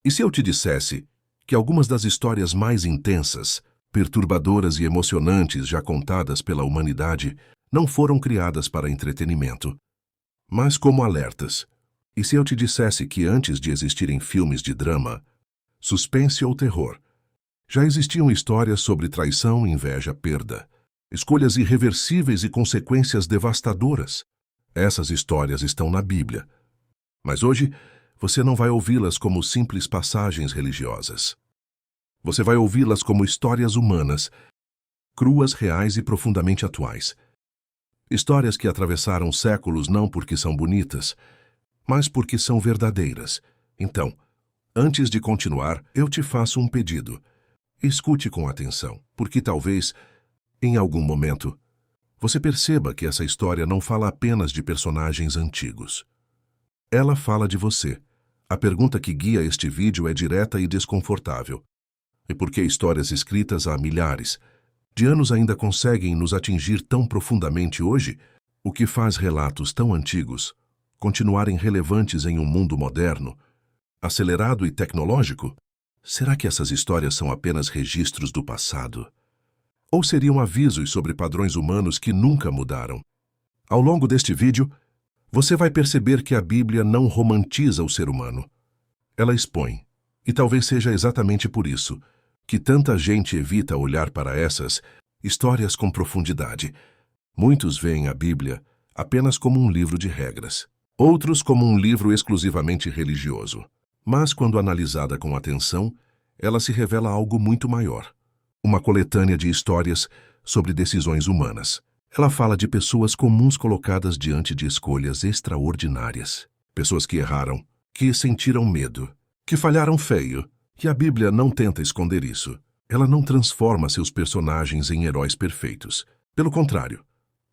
E se eu te dissesse que algumas das histórias mais intensas, perturbadoras e emocionantes já contadas pela humanidade não foram criadas para entretenimento, mas como alertas? E se eu te dissesse que antes de existirem filmes de drama, suspense ou terror, já existiam histórias sobre traição, inveja, perda, escolhas irreversíveis e consequências devastadoras? Essas histórias estão na Bíblia. Mas hoje, você não vai ouvi-las como simples passagens religiosas. Você vai ouvi-las como histórias humanas, cruas, reais e profundamente atuais. Histórias que atravessaram séculos não porque são bonitas, mas porque são verdadeiras. Então, antes de continuar, eu te faço um pedido. Escute com atenção, porque talvez, em algum momento, você perceba que essa história não fala apenas de personagens antigos. Ela fala de você. A pergunta que guia este vídeo é direta e desconfortável. E por que histórias escritas há milhares de anos ainda conseguem nos atingir tão profundamente hoje? O que faz relatos tão antigos continuarem relevantes em um mundo moderno, acelerado e tecnológico? Será que essas histórias são apenas registros do passado? Ou seriam avisos sobre padrões humanos que nunca mudaram? Ao longo deste vídeo, você vai perceber que a Bíblia não romantiza o ser humano. Ela expõe, e talvez seja exatamente por isso que tanta gente evita olhar para essas histórias com profundidade. Muitos veem a Bíblia apenas como um livro de regras, outros como um livro exclusivamente religioso. Mas, quando analisada com atenção, ela se revela algo muito maior. Uma coletânea de histórias sobre decisões humanas. Ela fala de pessoas comuns colocadas diante de escolhas extraordinárias. Pessoas que erraram, que sentiram medo, que falharam feio. E a Bíblia não tenta esconder isso. Ela não transforma seus personagens em heróis perfeitos. Pelo contrário,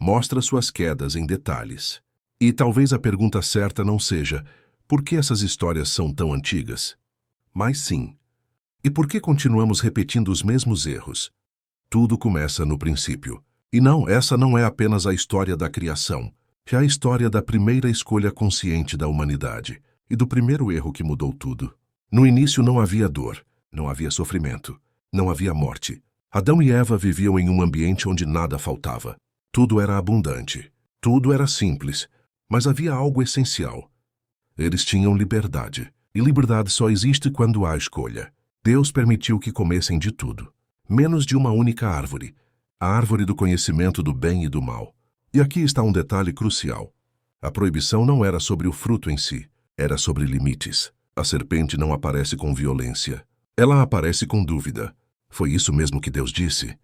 mostra suas quedas em detalhes. E talvez a pergunta certa não seja: por que essas histórias são tão antigas? Mas sim, e por que continuamos repetindo os mesmos erros? Tudo começa no princípio. E não, essa não é apenas a história da criação. É a história da primeira escolha consciente da humanidade e do primeiro erro que mudou tudo. No início não havia dor, não havia sofrimento, não havia morte. Adão e Eva viviam em um ambiente onde nada faltava. Tudo era abundante, tudo era simples, mas havia algo essencial. Eles tinham liberdade, e liberdade só existe quando há escolha. Deus permitiu que comessem de tudo, menos de uma única árvore, a árvore do conhecimento do bem e do mal. E aqui está um detalhe crucial. A proibição não era sobre o fruto em si, era sobre limites. A serpente não aparece com violência. Ela aparece com dúvida. Foi isso mesmo que Deus disse?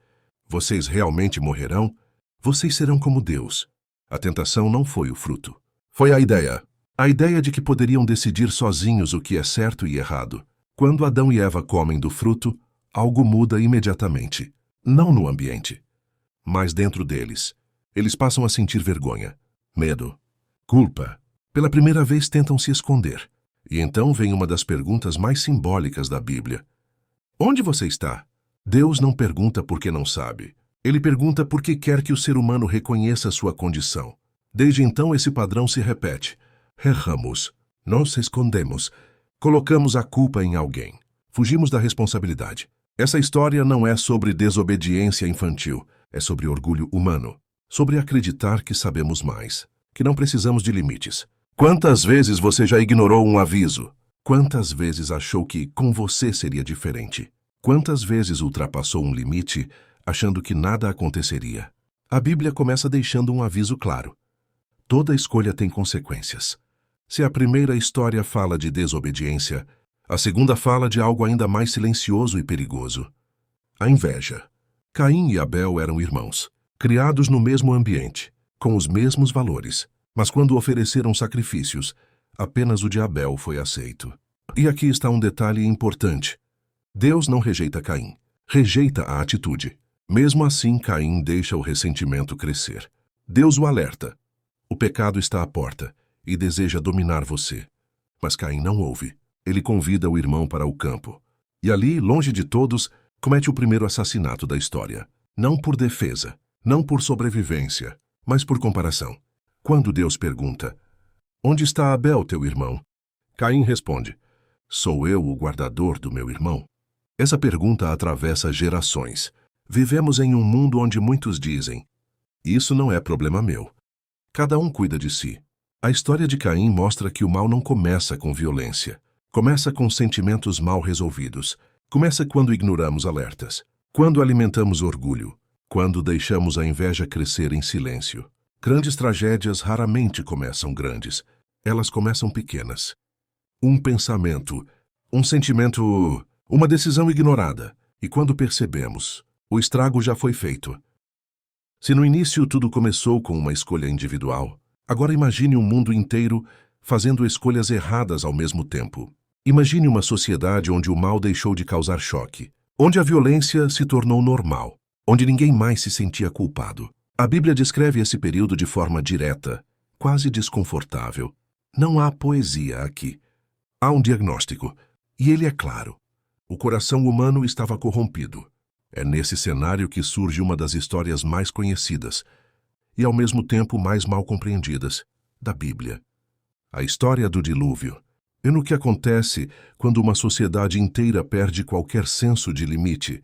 Vocês realmente morrerão? Vocês serão como Deus. A tentação não foi o fruto. Foi a ideia. A ideia de que poderiam decidir sozinhos o que é certo e errado. Quando Adão e Eva comem do fruto, algo muda imediatamente. Não no ambiente, mas dentro deles. Eles passam a sentir vergonha, medo, culpa. Pela primeira vez tentam se esconder. E então vem uma das perguntas mais simbólicas da Bíblia. Onde você está? Deus não pergunta porque não sabe. Ele pergunta porque quer que o ser humano reconheça sua condição. Desde então esse padrão se repete. Erramos, nos escondemos, colocamos a culpa em alguém, fugimos da responsabilidade. Essa história não é sobre desobediência infantil, é sobre orgulho humano, sobre acreditar que sabemos mais, que não precisamos de limites. Quantas vezes você já ignorou um aviso? Quantas vezes achou que com você seria diferente? Quantas vezes ultrapassou um limite achando que nada aconteceria? A Bíblia começa deixando um aviso claro. Toda escolha tem consequências. Se a primeira história fala de desobediência, a segunda fala de algo ainda mais silencioso e perigoso. A inveja. Caim e Abel eram irmãos, criados no mesmo ambiente, com os mesmos valores. Mas quando ofereceram sacrifícios, apenas o de Abel foi aceito. E aqui está um detalhe importante. Deus não rejeita Caim, rejeita a atitude. Mesmo assim, Caim deixa o ressentimento crescer. Deus o alerta. O pecado está à porta e deseja dominar você. Mas Caim não ouve. Ele convida o irmão para o campo. E ali, longe de todos, comete o primeiro assassinato da história. Não por defesa, não por sobrevivência, mas por comparação. Quando Deus pergunta, onde está Abel, teu irmão? Caim responde, Sou eu o guardador do meu irmão? Essa pergunta atravessa gerações. Vivemos em um mundo onde muitos dizem: isso não é problema meu. Cada um cuida de si. A história de Caim mostra que o mal não começa com violência. Começa com sentimentos mal resolvidos. Começa quando ignoramos alertas. Quando alimentamos orgulho. Quando deixamos a inveja crescer em silêncio. Grandes tragédias raramente começam grandes. Elas começam pequenas. Um pensamento, um sentimento, uma decisão ignorada. E quando percebemos, o estrago já foi feito. Se no início tudo começou com uma escolha individual, agora imagine um mundo inteiro fazendo escolhas erradas ao mesmo tempo. Imagine uma sociedade onde o mal deixou de causar choque, onde a violência se tornou normal, onde ninguém mais se sentia culpado. A Bíblia descreve esse período de forma direta, quase desconfortável. Não há poesia aqui. Há um diagnóstico, e ele é claro. O coração humano estava corrompido. É nesse cenário que surge uma das histórias mais conhecidas e, ao mesmo tempo, mais mal compreendidas da Bíblia. A história do dilúvio. E no que acontece quando uma sociedade inteira perde qualquer senso de limite.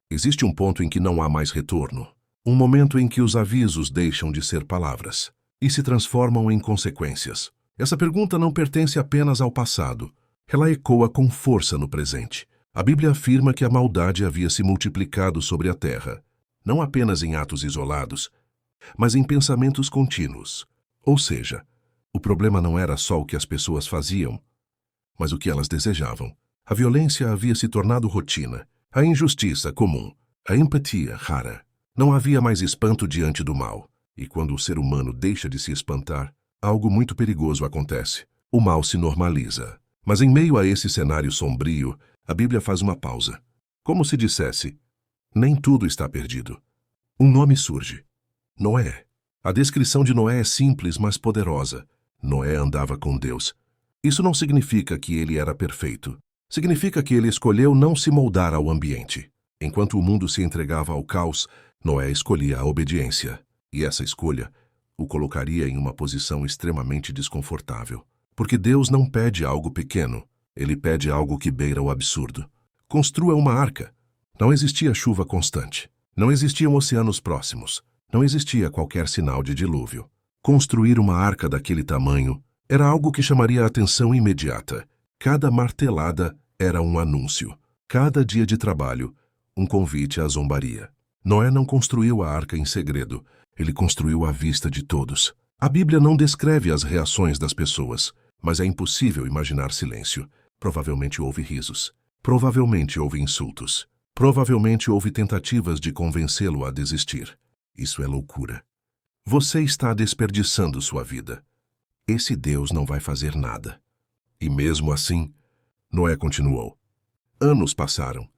Existe um ponto em que não há mais retorno. Um momento em que os avisos deixam de ser palavras e se transformam em consequências. Essa pergunta não pertence apenas ao passado. Ela ecoa com força no presente. A Bíblia afirma que a maldade havia se multiplicado sobre a terra, não apenas em atos isolados, mas em pensamentos contínuos. Ou seja, o problema não era só o que as pessoas faziam, mas o que elas desejavam. A violência havia se tornado rotina, a injustiça comum, a empatia rara. Não havia mais espanto diante do mal, e quando o ser humano deixa de se espantar, algo muito perigoso acontece. O mal se normaliza. Mas em meio a esse cenário sombrio, a Bíblia faz uma pausa. Como se dissesse: nem tudo está perdido. Um nome surge: Noé. A descrição de Noé é simples, mas poderosa. Noé andava com Deus. Isso não significa que ele era perfeito. Significa que ele escolheu não se moldar ao ambiente. Enquanto o mundo se entregava ao caos, Noé escolhia a obediência. E essa escolha o colocaria em uma posição extremamente desconfortável. Porque Deus não pede algo pequeno. Ele pede algo que beira o absurdo. Construa uma arca. Não existia chuva constante. Não existiam oceanos próximos. Não existia qualquer sinal de dilúvio. Construir uma arca daquele tamanho era algo que chamaria a atenção imediata. Cada martelada era um anúncio. Cada dia de trabalho, um convite à zombaria. Noé não construiu a arca em segredo. Ele construiu à vista de todos. A Bíblia não descreve as reações das pessoas, mas é impossível imaginar silêncio. Provavelmente houve risos. Provavelmente houve insultos. Provavelmente houve tentativas de convencê-lo a desistir. Isso é loucura. Você está desperdiçando sua vida. Esse Deus não vai fazer nada. E mesmo assim, Noé continuou. Anos passaram.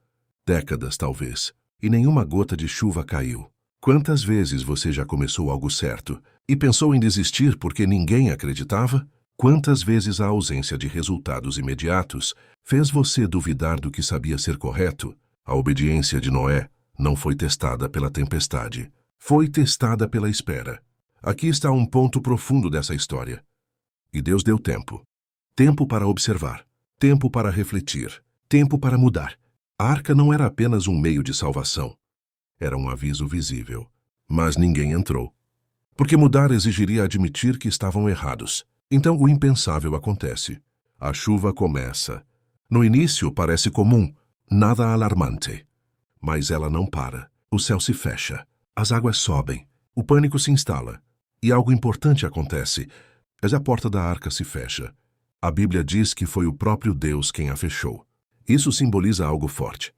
Décadas, talvez. E nenhuma gota de chuva caiu. Quantas vezes você já começou algo certo e pensou em desistir porque ninguém acreditava? Quantas vezes a ausência de resultados imediatos fez você duvidar do que sabia ser correto? A obediência de Noé não foi testada pela tempestade. Foi testada pela espera. Aqui está um ponto profundo dessa história. E Deus deu tempo. Tempo para observar. Tempo para refletir. Tempo para mudar. A arca não era apenas um meio de salvação. Era um aviso visível. Mas ninguém entrou. Porque mudar exigiria admitir que estavam errados. Então o impensável acontece. A chuva começa. No início parece comum, nada alarmante. Mas ela não para. O céu se fecha. As águas sobem. O pânico se instala. E algo importante acontece. Mas a porta da arca se fecha. A Bíblia diz que foi o próprio Deus quem a fechou. Isso simboliza algo forte.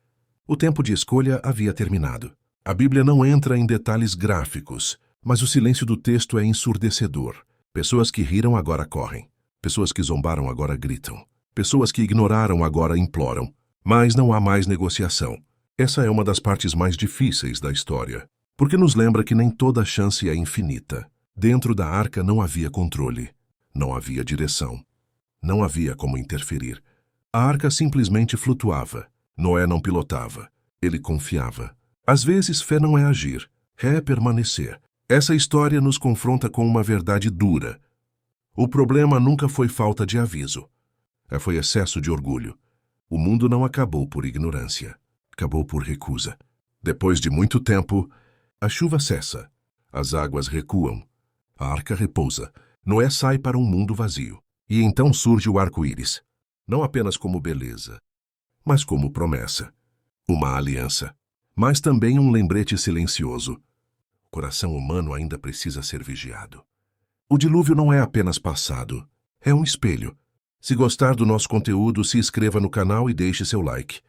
O tempo de escolha havia terminado. A Bíblia não entra em detalhes gráficos, mas o silêncio do texto é ensurdecedor. Pessoas que riram agora correm. Pessoas que zombaram agora gritam. Pessoas que ignoraram agora imploram. Mas não há mais negociação. Essa é uma das partes mais difíceis da história, porque nos lembra que nem toda chance é infinita. Dentro da arca não havia controle. Não havia direção. Não havia como interferir. A arca simplesmente flutuava. Noé não pilotava. Ele confiava. Às vezes, fé não é agir, é permanecer. Essa história nos confronta com uma verdade dura. O problema nunca foi falta de aviso. Foi excesso de orgulho. O mundo não acabou por ignorância. Acabou por recusa. Depois de muito tempo, a chuva cessa. As águas recuam. A arca repousa. Noé sai para um mundo vazio. E então surge o arco-íris. Não apenas como beleza, mas como promessa. Uma aliança. Mas também um lembrete silencioso. O coração humano ainda precisa ser vigiado. O dilúvio não é apenas passado. É um espelho. Se gostar do nosso conteúdo, se inscreva no canal e deixe seu like.